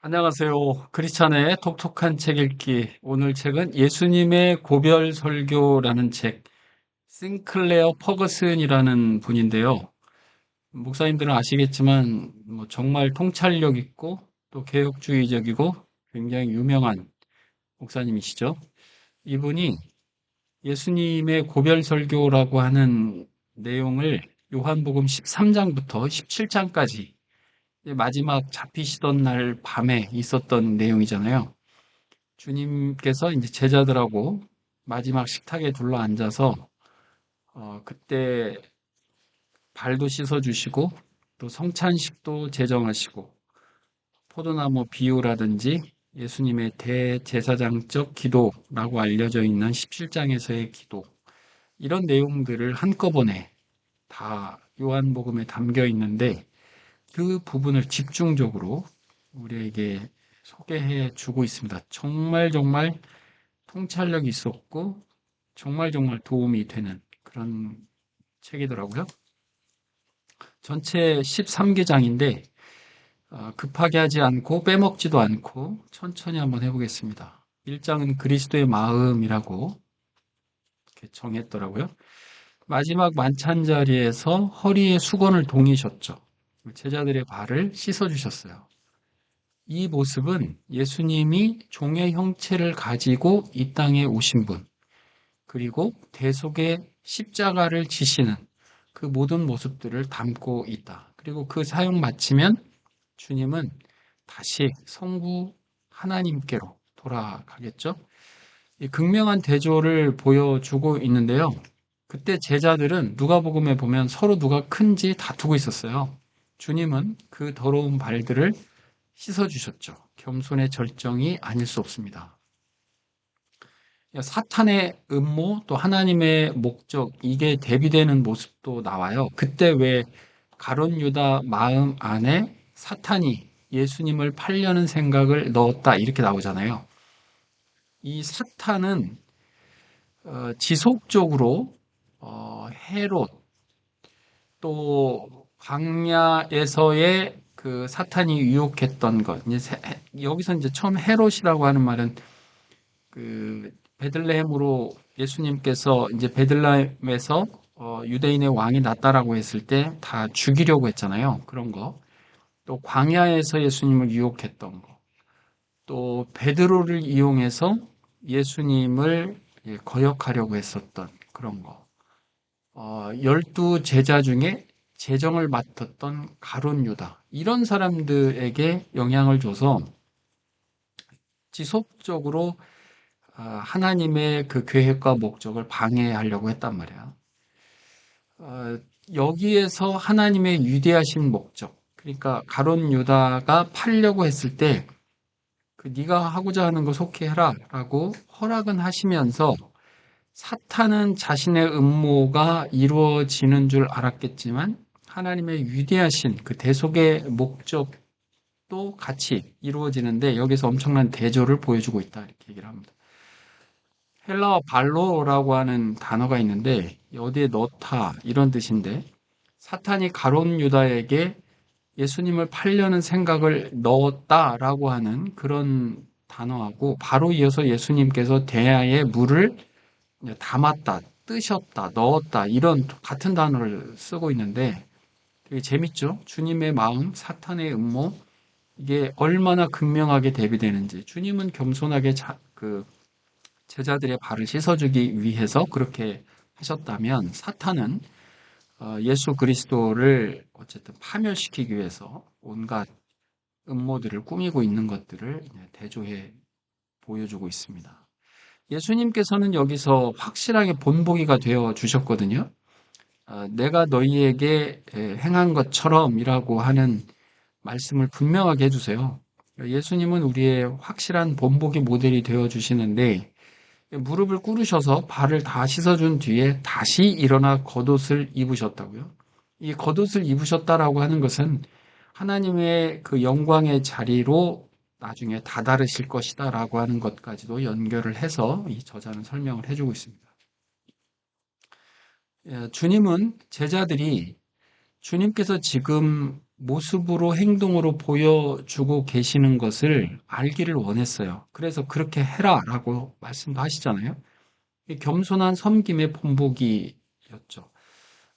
안녕하세요. 크리스찬의 톡톡한 책 읽기. 오늘 책은 예수님의 고별 설교라는 책, 싱클레어 퍼거슨이라는 분인데요. 목사님들은 아시겠지만 정말 통찰력 있고 또 개혁주의적이고 굉장히 유명한 목사님이시죠. 이분이 예수님의 고별 설교라고 하는 내용을 요한복음 13장부터 17장까지 마지막 잡히시던 날 밤에 있었던 내용이잖아요. 주님께서 이제 제자들하고 마지막 식탁에 둘러 앉아서 그때 발도 씻어주시고 또 성찬식도 제정하시고 포도나무 비유라든지 예수님의 대제사장적 기도라고 알려져 있는 17장에서의 기도 이런 내용들을 한꺼번에 다 요한복음에 담겨 있는데 그 부분을 집중적으로 우리에게 소개해 주고 있습니다. 정말 정말 통찰력이 있었고 정말 정말 도움이 되는 그런 책이더라고요. 전체 13개장인데 급하게 하지 않고 빼먹지도 않고 천천히 한번 해보겠습니다. 1장은 그리스도의 마음이라고 이렇게 정했더라고요. 마지막 만찬 자리에서 허리에 수건을 동이셨죠. 제자들의 발을 씻어주셨어요. 이 모습은 예수님이 종의 형체를 가지고 이 땅에 오신 분, 그리고 대속의 십자가를 지시는 그 모든 모습들을 담고 있다. 그리고 그 사역 마치면 주님은 다시 성부 하나님께로 돌아가겠죠. 이 극명한 대조를 보여주고 있는데요. 그때 제자들은 누가복음에 보면 서로 누가 큰지 다투고 있었어요. 주님은 그 더러운 발들을 씻어주셨죠. 겸손의 절정이 아닐 수 없습니다. 사탄의 음모 또 하나님의 목적 이게 대비되는 모습도 나와요. 그때 왜 가룟 유다 마음 안에 사탄이 예수님을 팔려는 생각을 넣었다 이렇게 나오잖아요. 이 사탄은 지속적으로 헤롯 또 광야에서의 그 사탄이 유혹했던 것 여기서 이제 처음 헤롯이라고 하는 말은 그 베들레헴으로 예수님께서 이제 베들레헴에서 유대인의 왕이 났다라고 했을 때 다 죽이려고 했잖아요. 그런 거. 또 광야에서 예수님을 유혹했던 거. 또 베드로를 이용해서 예수님을 거역하려고 했었던 그런 거. 12제자 중에 재정을 맡았던 가룟 유다. 이런 사람들에게 영향을 줘서 지속적으로 하나님의 그 계획과 목적을 방해하려고 했단 말이야. 어, 여기에서 하나님의 위대하신 목적, 그러니까 가룟 유다가 팔려고 했을 때, 그 네가 하고자 하는 거 속히 해라라고 허락은 하시면서 사탄은 자신의 음모가 이루어지는 줄 알았겠지만 하나님의 위대하신 그 대속의 목적도 같이 이루어지는데 여기서 엄청난 대조를 보여주고 있다 이렇게 얘기를 합니다. 헬라어 발로라고 하는 단어가 있는데 어디에 넣다 이런 뜻인데 사탄이 가룟 유다에게 예수님을 팔려는 생각을 넣었다라고 하는 그런 단어하고 바로 이어서 예수님께서 대야에 물을 담았다, 뜨셨다, 넣었다 이런 같은 단어를 쓰고 있는데 되게 재밌죠? 주님의 마음, 사탄의 음모 이게 얼마나 극명하게 대비되는지 주님은 겸손하게 제자들의 발을 씻어주기 위해서 그렇게 하셨다면 사탄은 예수 그리스도를 어쨌든 파멸시키기 위해서 온갖 음모들을 꾸미고 있는 것들을 대조해 보여주고 있습니다. 예수님께서는 여기서 확실하게 본보기가 되어 주셨거든요. 내가 너희에게 행한 것처럼이라고 하는 말씀을 분명하게 해주세요. 예수님은 우리의 확실한 본보기 모델이 되어 주시는데 무릎을 꿇으셔서 발을 다 씻어준 뒤에 다시 일어나 겉옷을 입으셨다고요. 이 겉옷을 입으셨다라고 하는 것은 하나님의 그 영광의 자리로 나중에 다다르실 것이다라고 하는 것까지도 연결을 해서 이 저자는 설명을 해주고 있습니다. 주님은 제자들이 주님께서 지금 모습으로 행동으로 보여주고 계시는 것을 알기를 원했어요. 그래서 그렇게 해라라고 말씀도 하시잖아요. 겸손한 섬김의 본보기였죠.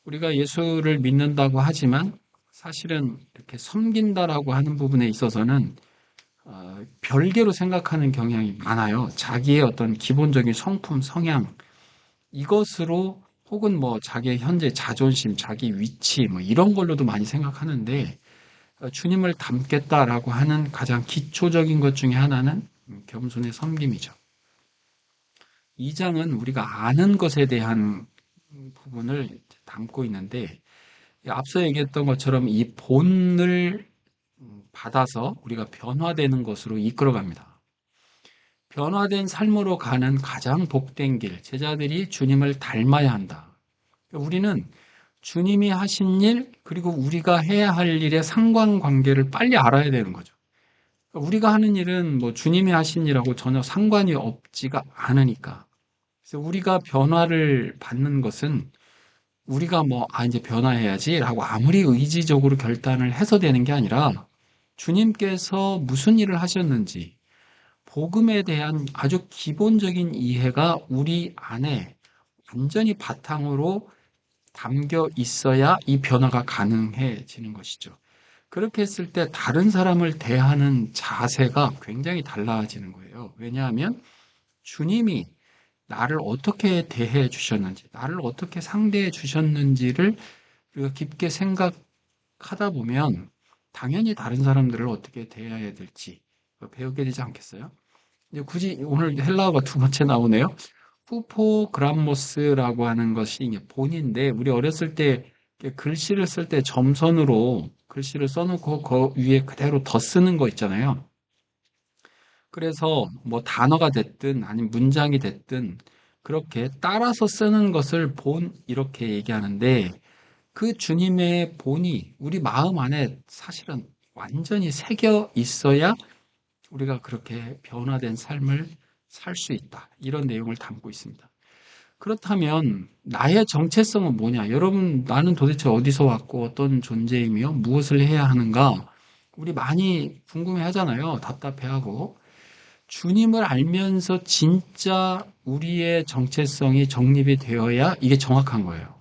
우리가 예수를 믿는다고 하지만 사실은 이렇게 섬긴다라고 하는 부분에 있어서는 별개로 생각하는 경향이 많아요. 자기의 어떤 기본적인 성품, 성향, 이것으로 혹은 뭐 자기의 현재 자존심, 자기 위치, 뭐 이런 걸로도 많이 생각하는데 주님을 닮겠다라고 하는 가장 기초적인 것 중에 하나는 겸손의 섬김이죠. 이 장은 우리가 아는 것에 대한 부분을 담고 있는데 앞서 얘기했던 것처럼 이 본을 받아서 우리가 변화되는 것으로 이끌어갑니다. 변화된 삶으로 가는 가장 복된 길, 제자들이 주님을 닮아야 한다. 우리는 주님이 하신 일, 그리고 우리가 해야 할 일의 상관관계를 빨리 알아야 되는 거죠. 우리가 하는 일은 뭐 주님이 하신 일하고 전혀 상관이 없지가 않으니까. 그래서 우리가 변화를 받는 것은 우리가 뭐, 이제 변화해야지 라고 아무리 의지적으로 결단을 해서 되는 게 아니라 주님께서 무슨 일을 하셨는지, 복음에 대한 아주 기본적인 이해가 우리 안에 완전히 바탕으로 담겨 있어야 이 변화가 가능해지는 것이죠. 그렇게 했을 때 다른 사람을 대하는 자세가 굉장히 달라지는 거예요. 왜냐하면 주님이 나를 어떻게 대해 주셨는지, 나를 어떻게 상대해 주셨는지를 우리가 깊게 생각하다 보면 당연히 다른 사람들을 어떻게 대해야 될지 배우게 되지 않겠어요? 이제 굳이 오늘 헬라어가 두 번째 나오네요. 후포그람모스라고 하는 것이 이게 본인데 우리 어렸을 때 이렇게 글씨를 쓸 때 점선으로 글씨를 써놓고 그 위에 그대로 덧 쓰는 거 있잖아요. 그래서 뭐 단어가 됐든 아니면 문장이 됐든 그렇게 따라서 쓰는 것을 본 이렇게 얘기하는데 그 주님의 본이 우리 마음 안에 사실은 완전히 새겨 있어야 우리가 그렇게 변화된 삶을 살 수 있다. 이런 내용을 담고 있습니다. 그렇다면 나의 정체성은 뭐냐? 여러분, 나는 도대체 어디서 왔고 어떤 존재이며 무엇을 해야 하는가? 우리 많이 궁금해 하잖아요. 답답해하고. 주님을 알면서 진짜 우리의 정체성이 정립이 되어야 이게 정확한 거예요.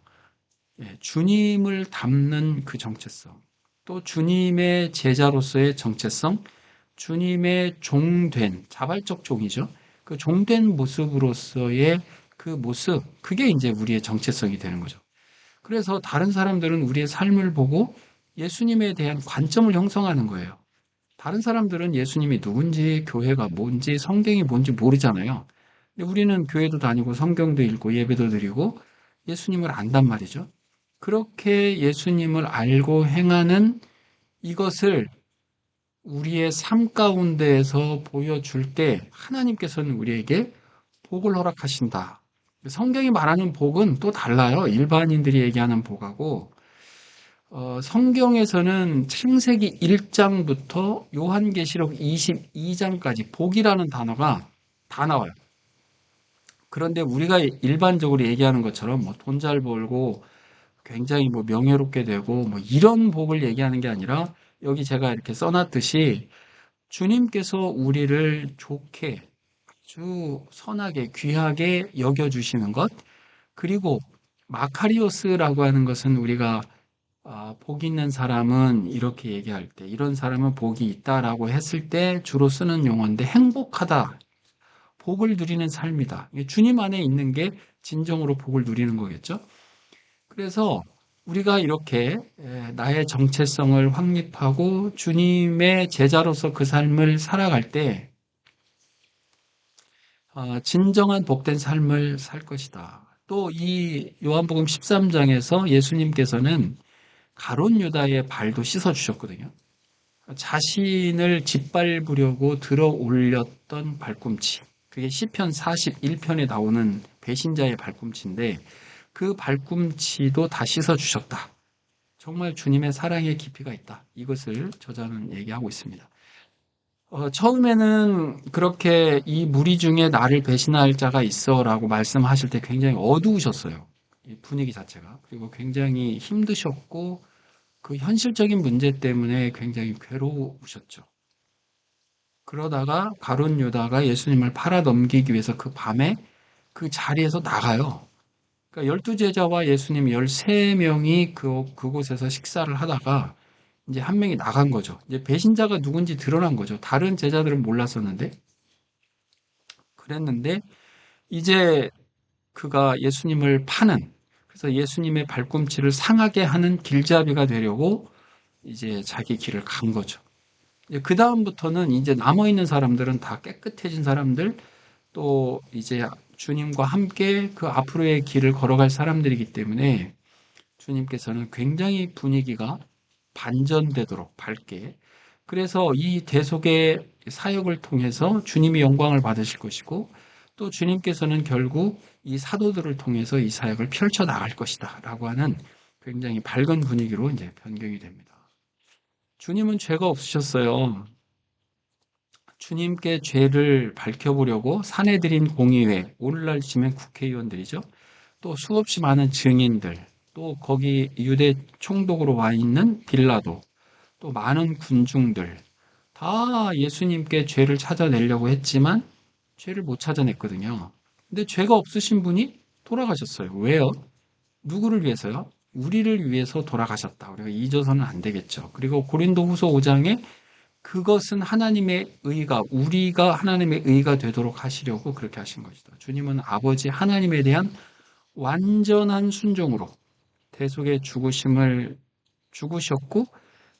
주님을 닮는 그 정체성, 또 주님의 제자로서의 정체성, 주님의 종된, 자발적 종이죠. 그 종된 모습으로서의 그 모습, 그게 이제 우리의 정체성이 되는 거죠. 그래서 다른 사람들은 우리의 삶을 보고 예수님에 대한 관점을 형성하는 거예요. 다른 사람들은 예수님이 누군지, 교회가 뭔지, 성경이 뭔지 모르잖아요. 근데 우리는 교회도 다니고 성경도 읽고 예배도 드리고 예수님을 안단 말이죠. 그렇게 예수님을 알고 행하는 이것을 우리의 삶 가운데에서 보여줄 때 하나님께서는 우리에게 복을 허락하신다. 성경이 말하는 복은 또 달라요. 일반인들이 얘기하는 복하고 성경에서는 창세기 1장부터 요한계시록 22장까지 복이라는 단어가 다 나와요. 그런데 우리가 일반적으로 얘기하는 것처럼 뭐 돈 잘 벌고 굉장히 뭐 명예롭게 되고 뭐 이런 복을 얘기하는 게 아니라 여기 제가 이렇게 써놨듯이 주님께서 우리를 좋게 아주 선하게 귀하게 여겨주시는 것 그리고 마카리오스라고 하는 것은 우리가 복 있는 사람은 이렇게 얘기할 때 이런 사람은 복이 있다라고 했을 때 주로 쓰는 용어인데 행복하다. 복을 누리는 삶이다. 주님 안에 있는 게 진정으로 복을 누리는 거겠죠. 그래서 우리가 이렇게 나의 정체성을 확립하고 주님의 제자로서 그 삶을 살아갈 때 진정한 복된 삶을 살 것이다. 또 이 요한복음 13장에서 예수님께서는 가룟 유다의 발도 씻어 주셨거든요. 자신을 짓밟으려고 들어 올렸던 발꿈치. 그게 시편 41편에 나오는 배신자의 발꿈치인데 그 발꿈치도 다 씻어 주셨다. 정말 주님의 사랑의 깊이가 있다. 이것을 저자는 얘기하고 있습니다. 처음에는 그렇게 이 무리 중에 나를 배신할 자가 있어 라고 말씀하실 때 굉장히 어두우셨어요. 이 분위기 자체가. 그리고 굉장히 힘드셨고, 그 현실적인 문제 때문에 굉장히 괴로우셨죠. 그러다가 가룟 유다가 예수님을 팔아 넘기기 위해서 그 밤에 그 자리에서 나가요. 그러니까 12제자와 예수님 13명이 그곳에서 식사를 하다가 이제 한 명이 나간 거죠. 이제 배신자가 누군지 드러난 거죠. 다른 제자들은 몰랐었는데. 그랬는데 이제 그가 예수님을 파는, 그래서 예수님의 발꿈치를 상하게 하는 길잡이가 되려고 이제 자기 길을 간 거죠. 그 다음부터는 이제 남아있는 사람들은 다 깨끗해진 사람들, 또 이제 주님과 함께 그 앞으로의 길을 걸어갈 사람들이기 때문에 주님께서는 굉장히 분위기가 반전되도록 밝게, 그래서 이 대속의 사역을 통해서 주님이 영광을 받으실 것이고, 또 주님께서는 결국 이 사도들을 통해서 이 사역을 펼쳐 나갈 것이다 라고 하는 굉장히 밝은 분위기로 이제 변경이 됩니다. 주님은 죄가 없으셨어요. 주님께 죄를 밝혀보려고 사내들인 공의회, 오늘날 치면 국회의원들이죠. 또 수없이 많은 증인들, 또 거기 유대 총독으로 와 있는 빌라도, 또 많은 군중들, 다 예수님께 죄를 찾아내려고 했지만 죄를 못 찾아냈거든요. 근데 죄가 없으신 분이 돌아가셨어요. 왜요? 누구를 위해서요? 우리를 위해서 돌아가셨다. 우리가 잊어서는 안 되겠죠. 그리고 고린도후서 5장에 그것은 하나님의 의가, 우리가 하나님의 의가 되도록 하시려고 그렇게 하신 것이다. 주님은 아버지 하나님에 대한 완전한 순종으로 대속의 죽으심을 죽으셨고,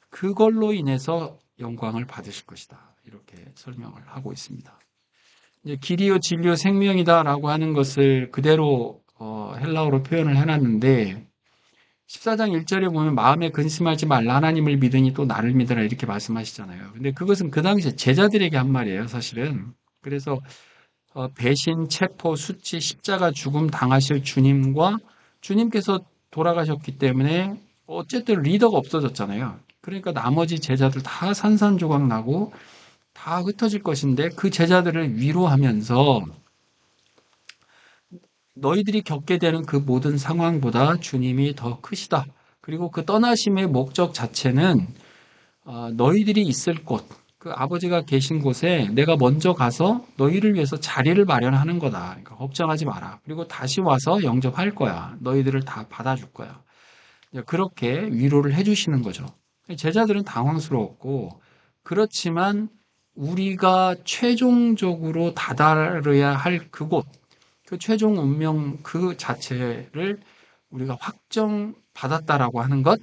그걸로 인해서 영광을 받으실 것이다. 이렇게 설명을 하고 있습니다. 이제 길이요 진리요 생명이다라고 하는 것을 그대로 헬라어로 표현을 해놨는데, 14장 1절에 보면 마음에 근심하지 말라 하나님을 믿으니 또 나를 믿으라 이렇게 말씀하시잖아요. 근데 그것은 그 당시에 제자들에게 한 말이에요, 사실은. 그래서 배신, 체포, 수치, 십자가 죽음 당하실 주님과 주님께서 돌아가셨기 때문에 어쨌든 리더가 없어졌잖아요. 그러니까 나머지 제자들 다 산산조각 나고 다 흩어질 것인데, 그 제자들을 위로하면서 너희들이 겪게 되는 그 모든 상황보다 주님이 더 크시다. 그리고 그 떠나심의 목적 자체는 너희들이 있을 곳, 그 아버지가 계신 곳에 내가 먼저 가서 너희를 위해서 자리를 마련하는 거다. 그러니까 걱정하지 마라. 그리고 다시 와서 영접할 거야. 너희들을 다 받아줄 거야. 그렇게 위로를 해주시는 거죠. 제자들은 당황스러웠고, 그렇지만 우리가 최종적으로 다다라야 할 그곳, 그 최종 운명 그 자체를 우리가 확정받았다라고 하는 것,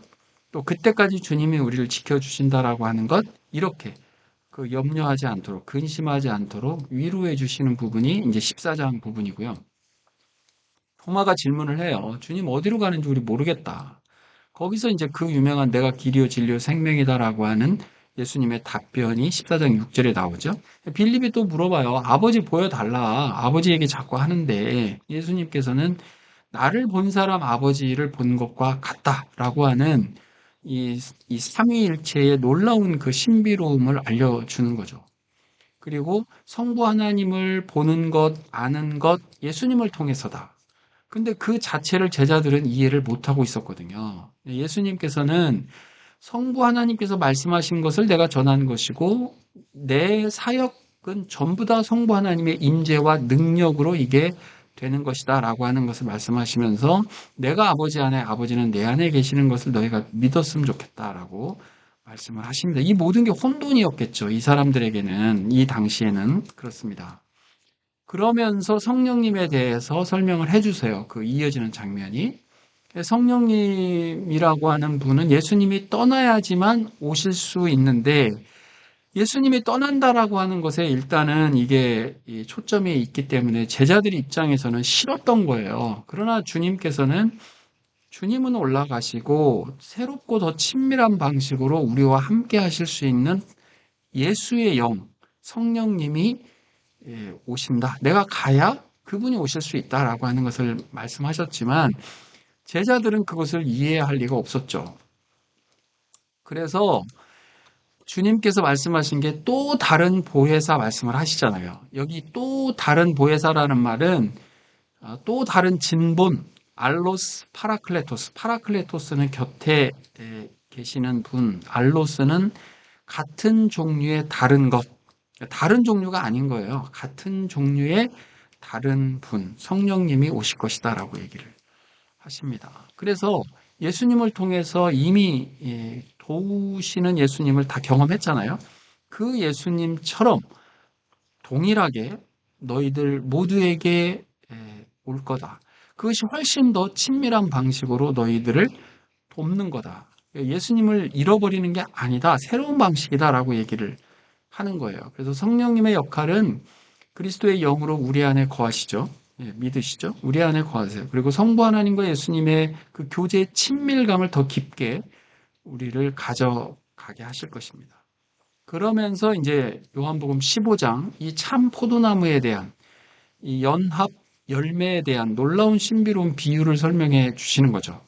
또 그때까지 주님이 우리를 지켜주신다라고 하는 것, 이렇게 그 염려하지 않도록, 근심하지 않도록 위로해 주시는 부분이 이제 14장 부분이고요. 토마가 질문을 해요. 주님 어디로 가는지 우리 모르겠다. 거기서 이제 그 유명한 내가 길이요 진리요 생명이다라고 하는 예수님의 답변이 14장 6절에 나오죠. 빌립이 또 물어봐요. 아버지 보여달라. 아버지 얘기 자꾸 하는데 예수님께서는 나를 본 사람 아버지를 본 것과 같다라고 하는 이 삼위일체의 놀라운 그 신비로움을 알려주는 거죠. 그리고 성부 하나님을 보는 것, 아는 것, 예수님을 통해서다. 근데 그 자체를 제자들은 이해를 못하고 있었거든요. 예수님께서는 성부 하나님께서 말씀하신 것을 내가 전한 것이고, 내 사역은 전부 다 성부 하나님의 임재와 능력으로 이게 되는 것이다 라고 하는 것을 말씀하시면서, 내가 아버지 안에, 아버지는 내 안에 계시는 것을 너희가 믿었으면 좋겠다라고 말씀을 하십니다. 이 모든 게 혼돈이었겠죠. 이 사람들에게는, 이 당시에는. 그렇습니다. 그러면서 성령님에 대해서 설명을 해주세요. 그 이어지는 장면이. 성령님이라고 하는 분은 예수님이 떠나야지만 오실 수 있는데, 예수님이 떠난다라고 하는 것에 일단은 이게 초점이 있기 때문에 제자들 입장에서는 싫었던 거예요. 그러나 주님은 올라가시고 새롭고 더 친밀한 방식으로 우리와 함께 하실 수 있는 예수의 영, 성령님이 오신다. 내가 가야 그분이 오실 수 있다라고 하는 것을 말씀하셨지만, 제자들은 그것을 이해할 리가 없었죠. 그래서 주님께서 말씀하신 게 또 다른 보혜사 말씀을 하시잖아요. 여기 또 다른 보혜사라는 말은 또 다른 진본, 알로스 파라클레토스. 파라클레토스는 곁에 계시는 분, 알로스는 같은 종류의 다른 것, 다른 종류가 아닌 거예요. 같은 종류의 다른 분, 성령님이 오실 것이다라고 얘기를 하십니다. 그래서 예수님을 통해서 이미 도우시는 예수님을 다 경험했잖아요. 그 예수님처럼 동일하게 너희들 모두에게 올 거다. 그것이 훨씬 더 친밀한 방식으로 너희들을 돕는 거다. 예수님을 잃어버리는 게 아니다. 새로운 방식이다라고 얘기를 하는 거예요. 그래서 성령님의 역할은 그리스도의 영으로 우리 안에 거하시죠. 믿으시죠? 우리 안에 거하세요. 그리고 성부 하나님과 예수님의 그 교제의 친밀감을 더 깊게 우리를 가져가게 하실 것입니다. 그러면서 이제 요한복음 15장 이 참 포도나무에 대한 이 연합 열매에 대한 놀라운 신비로운 비유를 설명해 주시는 거죠.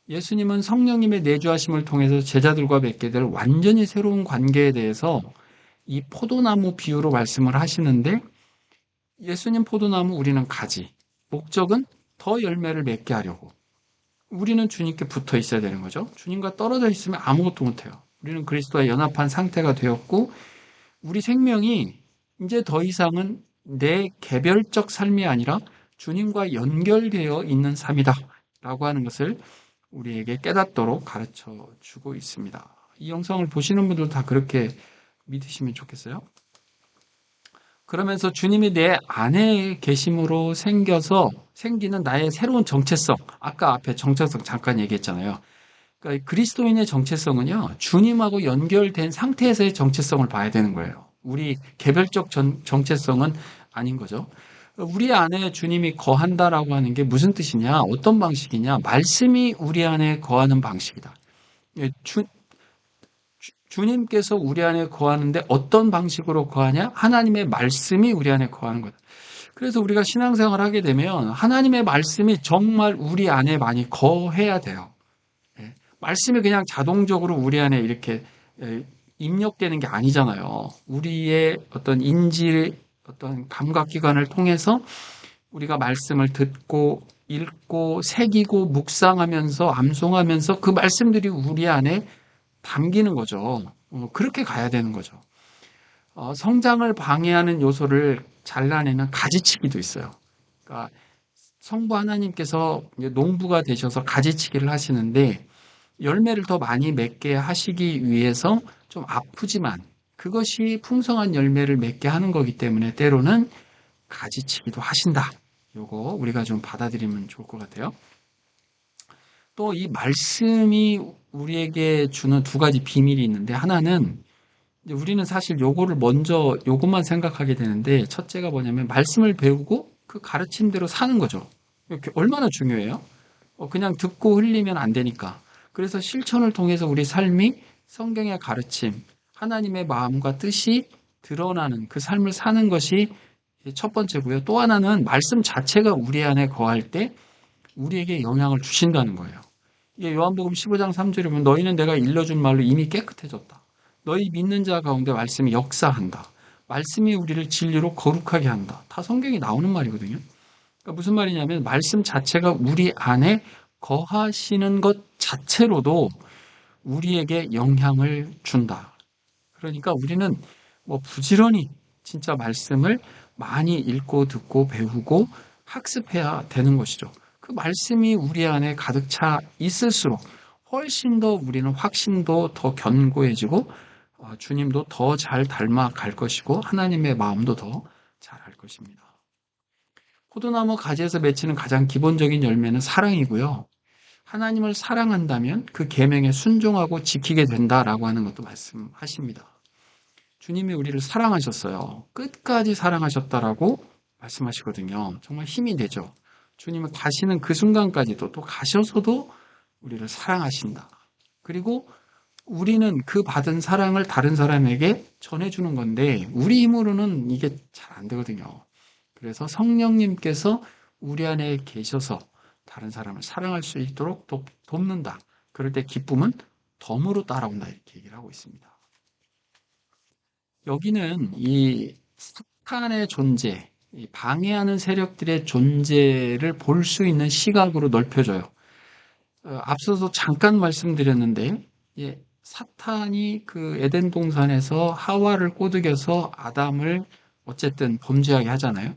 예수님은 성령님의 내주하심을 통해서 제자들과 맺게 될 완전히 새로운 관계에 대해서 이 포도나무 비유로 말씀을 하시는데 예수님 포도나무, 우리는 가지. 목적은 더 열매를 맺게 하려고. 우리는 주님께 붙어 있어야 되는 거죠. 주님과 떨어져 있으면 아무것도 못해요. 우리는 그리스도와 연합한 상태가 되었고 우리 생명이 이제 더 이상은 내 개별적 삶이 아니라 주님과 연결되어 있는 삶이다 라고 하는 것을 우리에게 깨닫도록 가르쳐 주고 있습니다. 이 영상을 보시는 분들 다 그렇게 믿으시면 좋겠어요. 그러면서 주님이 내 안에 계심으로 생기는 나의 새로운 정체성, 아까 앞에 정체성 잠깐 얘기했잖아요. 그러니까 그리스도인의 정체성은요, 주님하고 연결된 상태에서의 정체성을 봐야 되는 거예요. 우리 개별적 정체성은 아닌 거죠. 우리 안에 주님이 거한다라고 하는 게 무슨 뜻이냐, 어떤 방식이냐, 말씀이 우리 안에 거하는 방식이다. 예, 주님께서 우리 안에 거하는데 어떤 방식으로 거하냐? 하나님의 말씀이 우리 안에 거하는 거다. 그래서 우리가 신앙생활을 하게 되면 하나님의 말씀이 정말 우리 안에 많이 거해야 돼요. 예. 말씀이 그냥 자동적으로 우리 안에 이렇게 입력되는 게 아니잖아요. 우리의 어떤 인지, 어떤 감각기관을 통해서 우리가 말씀을 듣고 읽고 새기고 묵상하면서 암송하면서 그 말씀들이 우리 안에 담기는 거죠. 그렇게 가야 되는 거죠. 성장을 방해하는 요소를 잘라내는 가지치기도 있어요. 그러니까 성부 하나님께서 농부가 되셔서 가지치기를 하시는데 열매를 더 많이 맺게 하시기 위해서 좀 아프지만 그것이 풍성한 열매를 맺게 하는 거기 때문에 때로는 가지치기도 하신다. 요거 우리가 좀 받아들이면 좋을 것 같아요. 또 이 말씀이 우리에게 주는 두 가지 비밀이 있는데 하나는 이제 우리는 사실 요거를 먼저 요것만 생각하게 되는데 첫째가 뭐냐면 말씀을 배우고 그 가르침대로 사는 거죠. 이렇게 얼마나 중요해요? 그냥 듣고 흘리면 안 되니까. 그래서 실천을 통해서 우리 삶이 성경의 가르침, 하나님의 마음과 뜻이 드러나는 그 삶을 사는 것이 첫 번째고요. 또 하나는 말씀 자체가 우리 안에 거할 때 우리에게 영향을 주신다는 거예요. 이게 요한복음 15장 3절에 보면 너희는 내가 일러준 말로 이미 깨끗해졌다. 너희 믿는 자 가운데 말씀이 역사한다. 말씀이 우리를 진리로 거룩하게 한다. 다 성경에 나오는 말이거든요. 그러니까 무슨 말이냐면 말씀 자체가 우리 안에 거하시는 것 자체로도 우리에게 영향을 준다. 그러니까 우리는 뭐 부지런히 진짜 말씀을 많이 읽고 듣고 배우고 학습해야 되는 것이죠. 그 말씀이 우리 안에 가득 차 있을수록 훨씬 더 우리는 확신도 더 견고해지고 주님도 더 잘 닮아갈 것이고 하나님의 마음도 더 잘 알 것입니다. 포도나무 가지에서 맺히는 가장 기본적인 열매는 사랑이고요. 하나님을 사랑한다면 그 계명에 순종하고 지키게 된다라고 하는 것도 말씀하십니다. 주님이 우리를 사랑하셨어요. 끝까지 사랑하셨다라고 말씀하시거든요. 정말 힘이 되죠. 주님은 가시는 그 순간까지도 또 가셔서도 우리를 사랑하신다. 그리고 우리는 그 받은 사랑을 다른 사람에게 전해주는 건데 우리 힘으로는 이게 잘 안 되거든요. 그래서 성령님께서 우리 안에 계셔서 다른 사람을 사랑할 수 있도록 돕는다. 그럴 때 기쁨은 덤으로 따라온다. 이렇게 얘기를 하고 있습니다. 여기는 이 사탄의 존재, 이 방해하는 세력들의 존재를 볼 수 있는 시각으로 넓혀져요. 앞서서 잠깐 말씀드렸는데 사탄이 그 에덴 동산에서 하와를 꼬드겨서 아담을 어쨌든 범죄하게 하잖아요.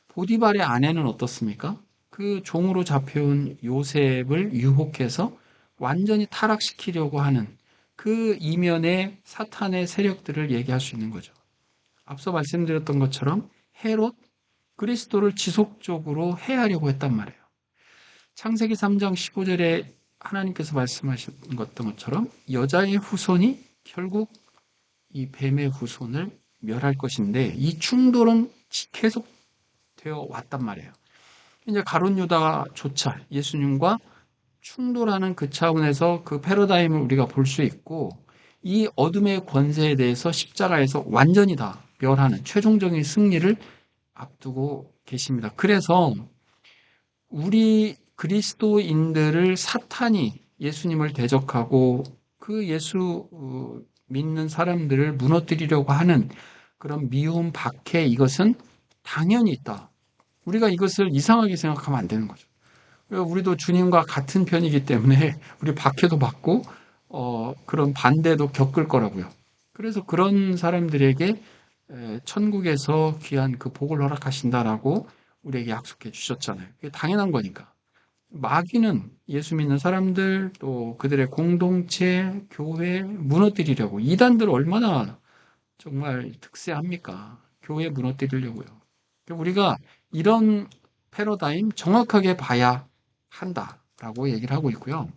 보디발의 아내는 어떻습니까? 그 종으로 잡혀온 요셉을 유혹해서 완전히 타락시키려고 하는 그 이면의 사탄의 세력들을 얘기할 수 있는 거죠. 앞서 말씀드렸던 것처럼 헤롯, 그리스도를 지속적으로 해하려고 했단 말이에요. 창세기 3장 15절에 하나님께서 말씀하신 것처럼 여자의 후손이 결국 이 뱀의 후손을 멸할 것인데, 이 충돌은 계속 되어 왔단 말이에요. 이제 가룟 유다조차 예수님과 충돌하는 그 차원에서 그 패러다임을 우리가 볼 수 있고, 이 어둠의 권세에 대해서 십자가에서 완전히 다 멸하는 최종적인 승리를 앞두고 계십니다. 그래서 우리 그리스도인들을 사탄이 예수님을 대적하고 그 예수 믿는 사람들을 무너뜨리려고 하는 그런 미움, 박해, 이것은 당연히 있다. 우리가 이것을 이상하게 생각하면 안 되는 거죠. 우리도 주님과 같은 편이기 때문에 우리 박해도 받고 그런 반대도 겪을 거라고요. 그래서 그런 사람들에게 천국에서 귀한 그 복을 허락하신다라고 우리에게 약속해 주셨잖아요. 그게 당연한 거니까. 마귀는 예수 믿는 사람들, 또 그들의 공동체, 교회 무너뜨리려고, 이단들 얼마나 정말 득세합니까? 교회 무너뜨리려고요. 우리가 이런 패러다임 정확하게 봐야 한다라고 얘기를 하고 있고요.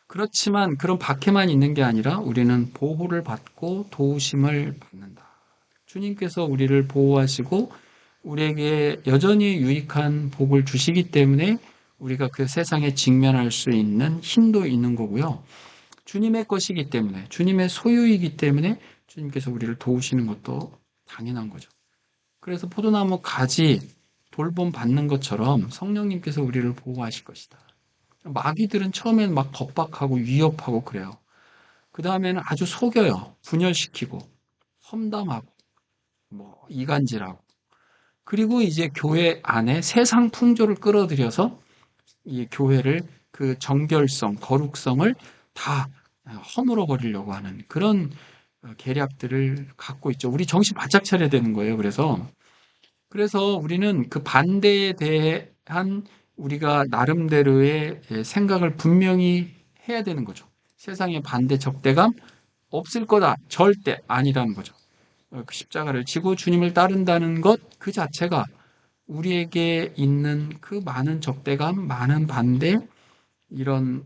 그렇지만 그런 박해만 있는 게 아니라 우리는 보호를 받고 도우심을 받는다. 주님께서 우리를 보호하시고 우리에게 여전히 유익한 복을 주시기 때문에 우리가 그 세상에 직면할 수 있는 힘도 있는 거고요. 주님의 것이기 때문에, 주님의 소유이기 때문에 주님께서 우리를 도우시는 것도 당연한 거죠. 그래서 포도나무 가지 돌봄 받는 것처럼 성령님께서 우리를 보호하실 것이다. 마귀들은 처음에는 막 겁박하고 위협하고 그래요. 그 다음에는 아주 속여요. 분열시키고 험담하고 이간질하고, 그리고 이제 교회 안에 세상 풍조를 끌어들여서 이 교회를 그 정결성, 거룩성을 다 허물어 버리려고 하는 그런 계략들을 갖고 있죠. 우리 정신 바짝 차려야 되는 거예요. 그래서 우리는 그 반대에 대한 우리가 나름대로의 생각을 분명히 해야 되는 거죠. 세상의 반대 적대감 없을 거다. 절대 아니라는 거죠. 그 십자가를 지고 주님을 따른다는 것 그 자체가 우리에게 있는 그 많은 적대감, 많은 반대, 이런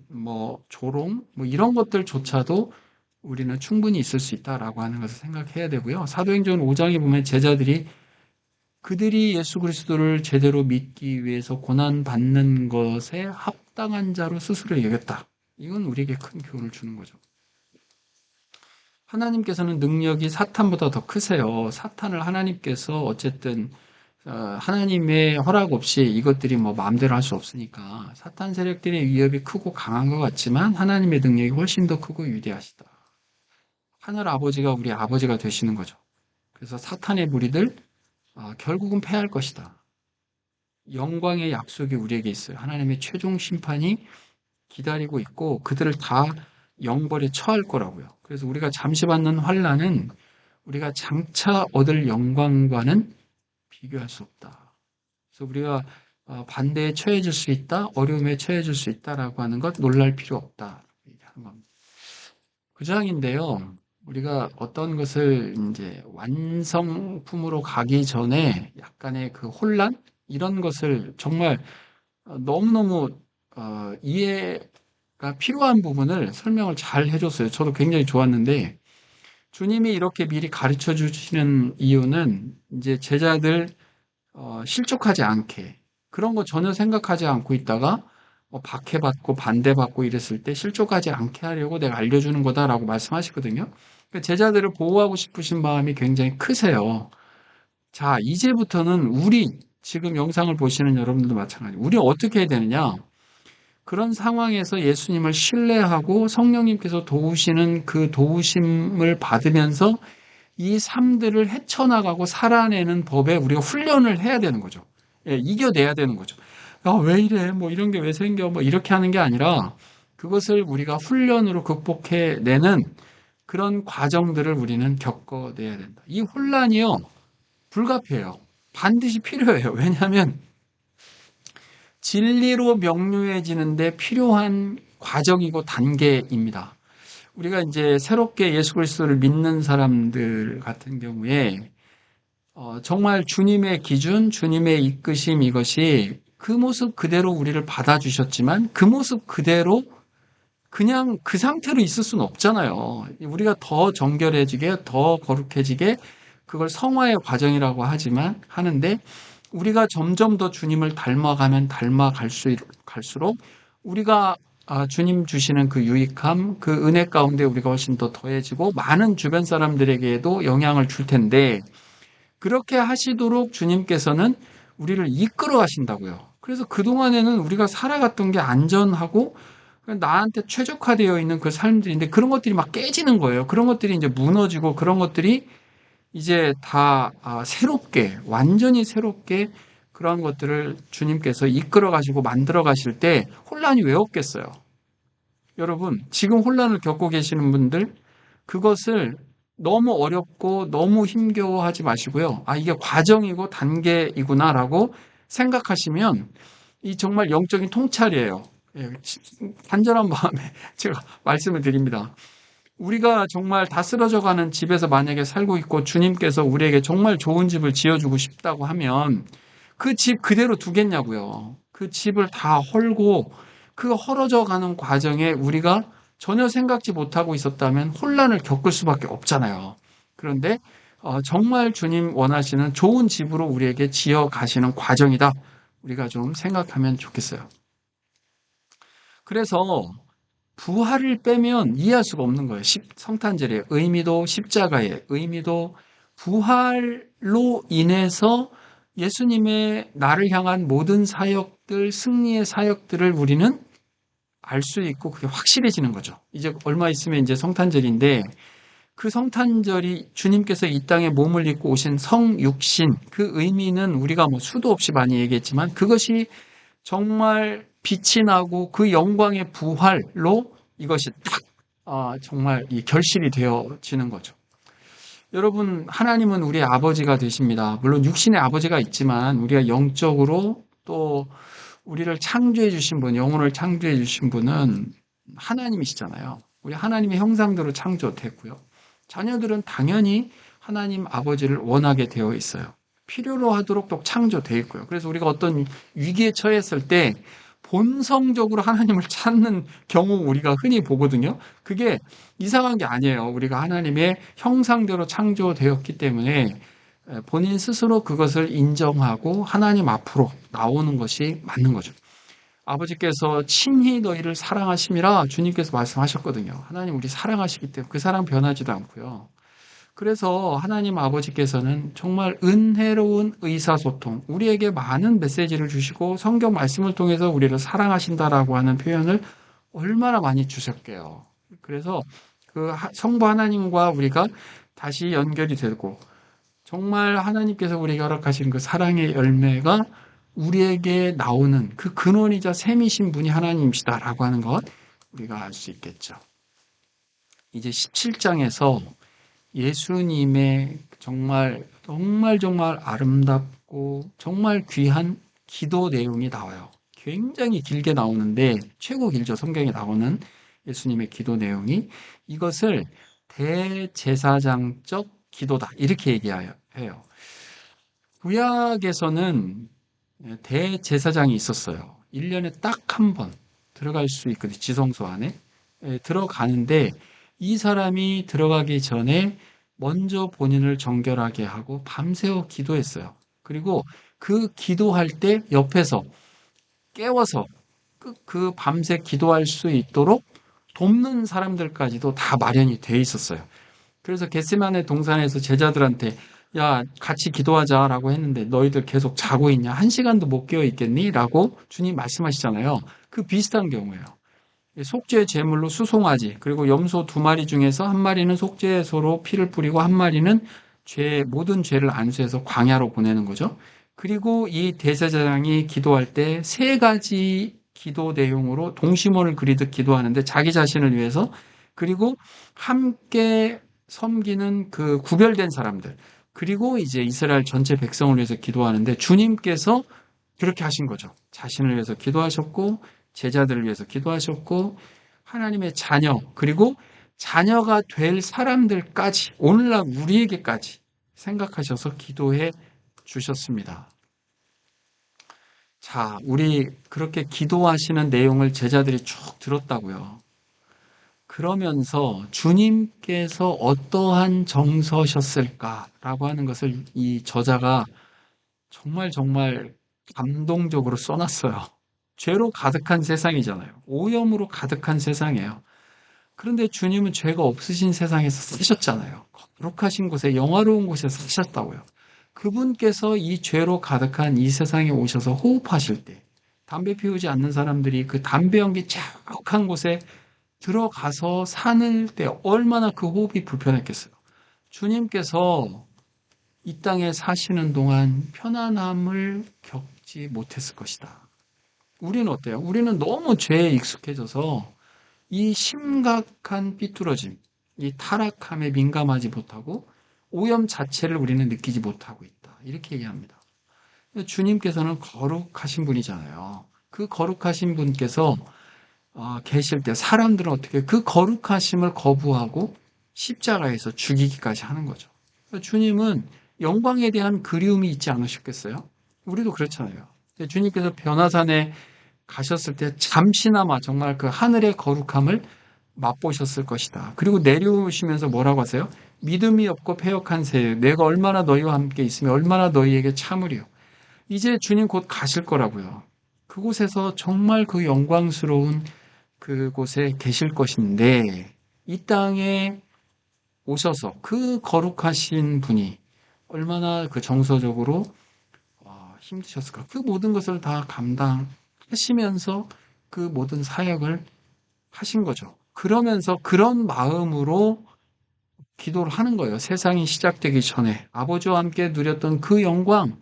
조롱, 이런 것들조차도 우리는 충분히 있을 수 있다라고 하는 것을 생각해야 되고요. 사도행전 5장에 보면 제자들이 그들이 예수 그리스도를 제대로 믿기 위해서 고난받는 것에 합당한 자로 스스로 여겼다. 이건 우리에게 큰 교훈을 주는 거죠. 하나님께서는 능력이 사탄보다 더 크세요. 사탄을 하나님께서 어쨌든 하나님의 허락 없이 이것들이 마음대로 할 수 없으니까 사탄 세력들의 위협이 크고 강한 것 같지만 하나님의 능력이 훨씬 더 크고 위대하시다. 하늘 아버지가 우리 아버지가 되시는 거죠. 그래서 사탄의 무리들 결국은 패할 것이다. 영광의 약속이 우리에게 있어요. 하나님의 최종 심판이 기다리고 있고 그들을 다 영벌에 처할 거라고요. 그래서 우리가 잠시 받는 환난은 우리가 장차 얻을 영광과는 비교할 수 없다. 그래서 우리가 반대에 처해질 수 있다, 어려움에 처해질 수 있다라고 하는 것 놀랄 필요 없다. 얘기하는 겁니다. 9장인데요. 우리가 어떤 것을 이제 완성품으로 가기 전에 약간의 그 혼란? 이런 것을 정말 너무너무 이해가 필요한 부분을 설명을 잘 해줬어요. 저도 굉장히 좋았는데, 주님이 이렇게 미리 가르쳐 주시는 이유는 이제 제자들 실족하지 않게, 그런 거 전혀 생각하지 않고 있다가 박해받고 반대받고 이랬을 때 실족하지 않게 하려고 내가 알려주는 거다라고 말씀하시거든요. 그러니까 제자들을 보호하고 싶으신 마음이 굉장히 크세요. 자, 이제부터는 우리 지금 영상을 보시는 여러분들도 마찬가지예요. 우리 어떻게 해야 되느냐? 그런 상황에서 예수님을 신뢰하고 성령님께서 도우시는 그 도우심을 받으면서 이 삶들을 헤쳐나가고 살아내는 법에 우리가 훈련을 해야 되는 거죠. 이겨내야 되는 거죠. 왜 이래? 이런 게 왜 생겨? 이렇게 하는 게 아니라 그것을 우리가 훈련으로 극복해내는 그런 과정들을 우리는 겪어내야 된다. 이 혼란이요, 불가피해요. 반드시 필요해요. 왜냐하면 진리로 명료해지는데 필요한 과정이고 단계입니다. 우리가 이제 새롭게 예수 그리스도를 믿는 사람들 같은 경우에 정말 주님의 기준, 주님의 이끄심, 이것이 그 모습 그대로 우리를 받아주셨지만 그 모습 그대로 그냥 그 상태로 있을 수는 없잖아요. 우리가 더 정결해지게, 더 거룩해지게 그걸 성화의 과정이라고 하는데 우리가 점점 더 주님을 닮아가면 갈수록 우리가 주님 주시는 그 유익함, 그 은혜 가운데 우리가 훨씬 더 더해지고 많은 주변 사람들에게도 영향을 줄 텐데 그렇게 하시도록 주님께서는 우리를 이끌어 가신다고요. 그래서 그동안에는 우리가 살아갔던 게 안전하고 나한테 최적화되어 있는 그 삶들인데 그런 것들이 막 깨지는 거예요. 그런 것들이 이제 무너지고 그런 것들이 이제 다 새롭게, 완전히 새롭게 그러한 것들을 주님께서 이끌어 가시고 만들어 가실 때 혼란이 왜 없겠어요? 여러분, 지금 혼란을 겪고 계시는 분들, 그것을 너무 어렵고 너무 힘겨워하지 마시고요. 이게 과정이고 단계이구나라고 생각하시면 이 정말 영적인 통찰이에요. 예, 간절한 마음에 제가 말씀을 드립니다. 우리가 정말 다 쓰러져가는 집에서 만약에 살고 있고 주님께서 우리에게 정말 좋은 집을 지어주고 싶다고 하면 그 집 그대로 두겠냐고요. 그 집을 다 헐고 그 헐어져 가는 과정에 우리가 전혀 생각지 못하고 있었다면 혼란을 겪을 수밖에 없잖아요. 그런데 정말 주님 원하시는 좋은 집으로 우리에게 지어 가시는 과정이다. 우리가 좀 생각하면 좋겠어요. 그래서 부활을 빼면 이해할 수가 없는 거예요. 성탄절의 의미도 십자가의 의미도 부활로 인해서 예수님의 나를 향한 모든 사역들, 승리의 사역들을 우리는 알 수 있고 그게 확실해지는 거죠. 이제 얼마 있으면 이제 성탄절인데 그 성탄절이 주님께서 이 땅에 몸을 입고 오신 성육신 그 의미는 우리가 뭐 수도 없이 많이 얘기했지만 그것이 정말 빛이 나고 그 영광의 부활로 이것이 딱 정말 이 결실이 되어지는 거죠. 여러분, 하나님은 우리의 아버지가 되십니다. 물론 육신의 아버지가 있지만 우리가 영적으로 또 우리를 창조해 주신 분, 영혼을 창조해 주신 분은 하나님이시잖아요. 우리 하나님의 형상대로 창조됐고요. 자녀들은 당연히 하나님 아버지를 원하게 되어 있어요. 필요로 하도록 또 창조되어 있고요. 그래서 우리가 어떤 위기에 처했을 때 본성적으로 하나님을 찾는 경우 우리가 흔히 보거든요. 그게 이상한 게 아니에요. 우리가 하나님의 형상대로 창조되었기 때문에 본인 스스로 그것을 인정하고 하나님 앞으로 나오는 것이 맞는 거죠. 아버지께서 친히 너희를 사랑하심이라 주님께서 말씀하셨거든요. 하나님 우리 사랑하시기 때문에 그 사랑 변하지도 않고요. 그래서 하나님 아버지께서는 정말 은혜로운 의사소통, 우리에게 많은 메시지를 주시고 성경 말씀을 통해서 우리를 사랑하신다라고 하는 표현을 얼마나 많이 주셨게요. 그래서 그 성부 하나님과 우리가 다시 연결이 되고 정말 하나님께서 우리에게 허락하신 그 사랑의 열매가 우리에게 나오는 그 근원이자 샘이신 분이 하나님이시다라고 하는 것 우리가 알 수 있겠죠. 이제 17장에서 예수님의 정말 정말 정말 아름답고 정말 귀한 기도 내용이 나와요. 굉장히 길게 나오는데 최고 길죠. 성경에 나오는 예수님의 기도 내용이 이것을 대제사장적 기도다 이렇게 얘기해요. 구약에서는 대제사장이 있었어요. 1년에 딱 한 번 들어갈 수 있거든요. 지성소 안에 들어가는데 이 사람이 들어가기 전에 먼저 본인을 정결하게 하고 밤새워 기도했어요. 그리고 그 기도할 때 옆에서 깨워서 그 밤새 기도할 수 있도록 돕는 사람들까지도 다 마련이 돼 있었어요. 그래서 겟세마네 동산에서 제자들한테 야, 같이 기도하자라고 했는데 너희들 계속 자고 있냐? 한 시간도 못 깨어 있겠니? 라고 주님 말씀하시잖아요. 그 비슷한 경우예요. 속죄 제물로 수송아지 그리고 염소 2마리 중에서 한 마리는 속죄소로 피를 뿌리고 한 마리는 모든 죄를 안수해서 광야로 보내는 거죠. 그리고 이 대제사장이 기도할 때 3가지 기도 내용으로 동심원을 그리듯 기도하는데 자기 자신을 위해서, 그리고 함께 섬기는 그 구별된 사람들, 그리고 이제 이스라엘 전체 백성을 위해서 기도하는데 주님께서 그렇게 하신 거죠. 자신을 위해서 기도하셨고 제자들을 위해서 기도하셨고 하나님의 자녀, 그리고 자녀가 될 사람들까지, 오늘날 우리에게까지 생각하셔서 기도해 주셨습니다. 자, 우리 그렇게 기도하시는 내용을 제자들이 쭉 들었다고요. 그러면서 주님께서 어떠한 정서셨을까라고 하는 것을 이 저자가 정말 정말 감동적으로 써놨어요. 죄로 가득한 세상이잖아요. 오염으로 가득한 세상이에요. 그런데 주님은 죄가 없으신 세상에서 사셨잖아요. 거룩하신 곳에, 영화로운 곳에서 사셨다고요. 그분께서 이 죄로 가득한 이 세상에 오셔서 호흡하실 때, 담배 피우지 않는 사람들이 그 담배 연기 자욱한 곳에 들어가서 사는 때 얼마나 그 호흡이 불편했겠어요. 주님께서 이 땅에 사시는 동안 편안함을 겪지 못했을 것이다. 우리는 어때요? 우리는 너무 죄에 익숙해져서 이 심각한 삐뚤어짐, 이 타락함에 민감하지 못하고 오염 자체를 우리는 느끼지 못하고 있다. 이렇게 얘기합니다. 주님께서는 거룩하신 분이잖아요. 그 거룩하신 분께서 계실 때 사람들은 어떻게 그 거룩하심을 거부하고 십자가에서 죽이기까지 하는 거죠. 주님은 영광에 대한 그리움이 있지 않으셨겠어요? 우리도 그렇잖아요. 주님께서 변화산에 가셨을 때 잠시나마 정말 그 하늘의 거룩함을 맛보셨을 것이다. 그리고 내려오시면서 뭐라고 하세요? 믿음이 없고 패역한 새, 내가 얼마나 너희와 함께 있으며 얼마나 너희에게 참으리요. 이제 주님 곧 가실 거라고요. 그곳에서 정말 그 영광스러운 그곳에 계실 것인데 이 땅에 오셔서 그 거룩하신 분이 얼마나 그 정서적으로 힘드셨을까. 그 모든 것을 다 감당하시면서 그 모든 사역을 하신 거죠. 그러면서 그런 마음으로 기도를 하는 거예요. 세상이 시작되기 전에 아버지와 함께 누렸던 그 영광,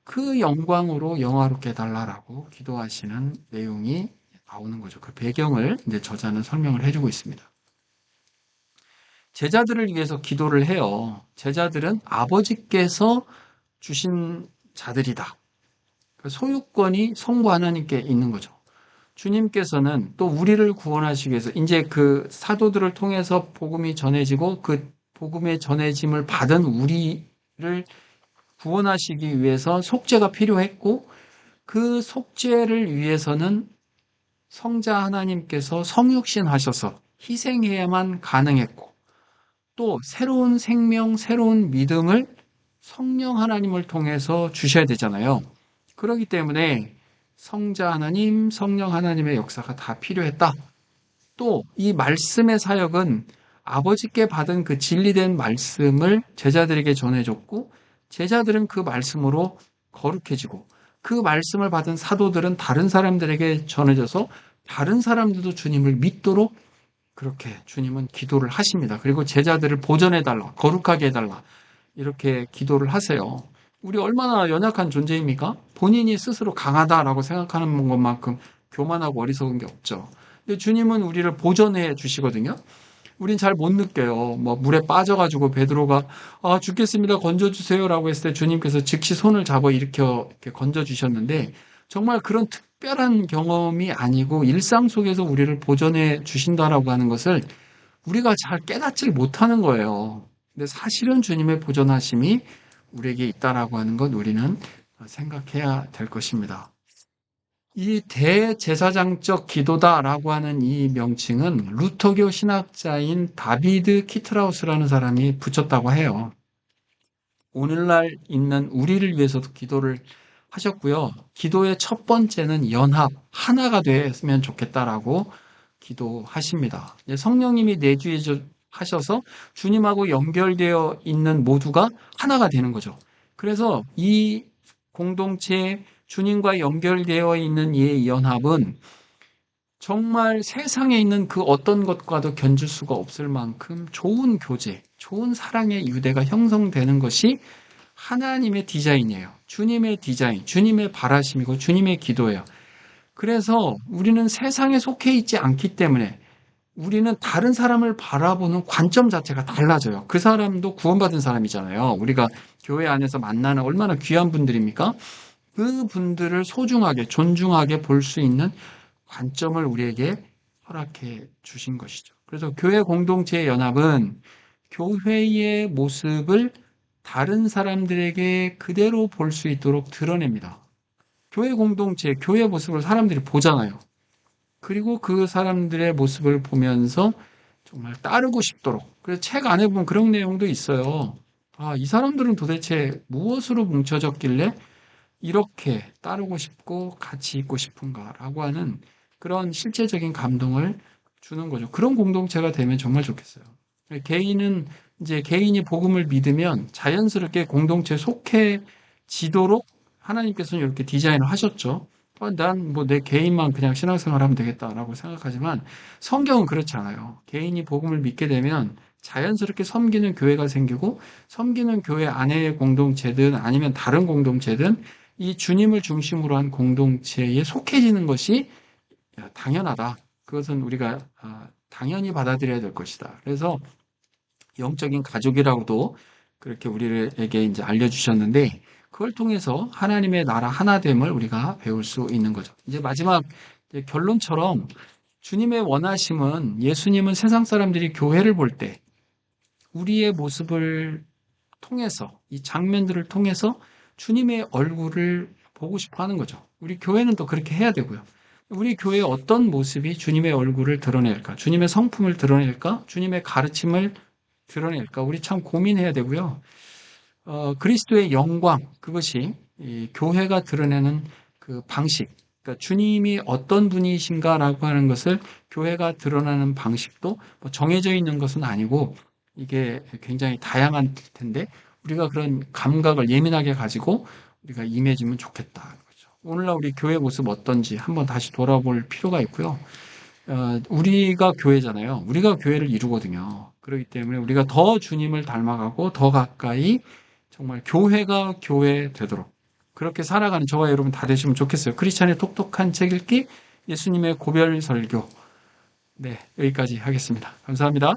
그 영광으로 영화롭게 해달라라고 기도하시는 내용이 나오는 거죠. 그 배경을 이제 저자는 설명을 해주고 있습니다. 제자들을 위해서 기도를 해요. 제자들은 아버지께서 주신 자들이다. 소유권이 성부 하나님께 있는 거죠. 주님께서는 또 우리를 구원하시기 위해서 이제 그 사도들을 통해서 복음이 전해지고 그 복음의 전해짐을 받은 우리를 구원하시기 위해서 속죄가 필요했고 그 속죄를 위해서는 성자 하나님께서 성육신 하셔서 희생해야만 가능했고 또 새로운 생명, 새로운 믿음을 성령 하나님을 통해서 주셔야 되잖아요. 그렇기 때문에 성자 하나님, 성령 하나님의 역사가 다 필요했다. 또 이 말씀의 사역은 아버지께 받은 그 진리된 말씀을 제자들에게 전해줬고 제자들은 그 말씀으로 거룩해지고 그 말씀을 받은 사도들은 다른 사람들에게 전해져서 다른 사람들도 주님을 믿도록 그렇게 주님은 기도를 하십니다. 그리고 제자들을 보존해달라, 거룩하게 해달라 이렇게 기도를 하세요. 우리 얼마나 연약한 존재입니까? 본인이 스스로 강하다라고 생각하는 것만큼 교만하고 어리석은 게 없죠. 근데 주님은 우리를 보존해 주시거든요. 우린 잘 못 느껴요. 뭐 물에 빠져가지고 베드로가 죽겠습니다. 건져주세요라고 했을 때 주님께서 즉시 손을 잡아 일으켜 이렇게 건져주셨는데 정말 그런 특별한 경험이 아니고 일상 속에서 우리를 보존해 주신다라고 하는 것을 우리가 잘 깨닫질 못하는 거예요. 근데 사실은 주님의 보존하심이 우리에게 있다라고 하는 것 우리는 생각해야 될 것입니다. 이 대제사장적 기도다라고 하는 이 명칭은 루터교 신학자인 다비드 키트라우스라는 사람이 붙였다고 해요. 오늘날 있는 우리를 위해서도 기도를 하셨고요. 기도의 첫 번째는 연합, 하나가 됐으면 좋겠다라고 기도하십니다. 성령님이 내주해 하셔서 주님하고 연결되어 있는 모두가 하나가 되는 거죠. 그래서 이 공동체 주님과 연결되어 있는 이 연합은 정말 세상에 있는 그 어떤 것과도 견줄 수가 없을 만큼 좋은 교제, 좋은 사랑의 유대가 형성되는 것이 하나님의 디자인이에요. 주님의 디자인, 주님의 바라심이고 주님의 기도예요. 그래서 우리는 세상에 속해 있지 않기 때문에 우리는 다른 사람을 바라보는 관점 자체가 달라져요. 그 사람도 구원받은 사람이잖아요. 우리가 교회 안에서 만나는 얼마나 귀한 분들입니까? 그 분들을 소중하게, 존중하게 볼 수 있는 관점을 우리에게 허락해 주신 것이죠. 그래서 교회 공동체의 연합은 교회의 모습을 다른 사람들에게 그대로 볼 수 있도록 드러냅니다. 교회 공동체, 교회 모습을 사람들이 보잖아요. 그리고 그 사람들의 모습을 보면서 정말 따르고 싶도록. 그래서 책 안에 보면 그런 내용도 있어요. 아, 이 사람들은 도대체 무엇으로 뭉쳐졌길래 이렇게 따르고 싶고 같이 있고 싶은가라고 하는 그런 실제적인 감동을 주는 거죠. 그런 공동체가 되면 정말 좋겠어요. 개인은 이제 개인이 복음을 믿으면 자연스럽게 공동체에 속해지도록 하나님께서는 이렇게 디자인을 하셨죠. 난 뭐 내 개인만 그냥 신앙생활 하면 되겠다라고 생각하지만 성경은 그렇지 않아요. 개인이 복음을 믿게 되면 자연스럽게 섬기는 교회가 생기고 섬기는 교회 안의 공동체든 아니면 다른 공동체든 이 주님을 중심으로 한 공동체에 속해지는 것이 당연하다. 그것은 우리가 당연히 받아들여야 될 것이다. 그래서 영적인 가족이라고도 그렇게 우리에게 이제 알려주셨는데 그걸 통해서 하나님의 나라 하나됨을 우리가 배울 수 있는 거죠. 이제 마지막 결론처럼 주님의 원하심은 예수님은 세상 사람들이 교회를 볼 때 우리의 모습을 통해서 이 장면들을 통해서 주님의 얼굴을 보고 싶어 하는 거죠. 우리 교회는 또 그렇게 해야 되고요. 우리 교회의 어떤 모습이 주님의 얼굴을 드러낼까? 주님의 성품을 드러낼까? 주님의 가르침을 드러낼까? 우리 참 고민해야 되고요. 그리스도의 영광, 그것이 이 교회가 드러내는 그 방식, 그러니까 주님이 어떤 분이신가라고 하는 것을 교회가 드러나는 방식도 뭐 정해져 있는 것은 아니고 이게 굉장히 다양한 텐데 우리가 그런 감각을 예민하게 가지고 우리가 임해지면 좋겠다. 그렇죠. 오늘날 우리 교회 모습 어떤지 한번 다시 돌아볼 필요가 있고요. 우리가 교회잖아요. 우리가 교회를 이루거든요. 그렇기 때문에 우리가 더 주님을 닮아가고 더 가까이 정말 교회가 교회 되도록 그렇게 살아가는 저와 여러분 다 되시면 좋겠어요. 크리스찬의 똑똑한 책 읽기, 예수님의 고별 설교. 네, 여기까지 하겠습니다. 감사합니다.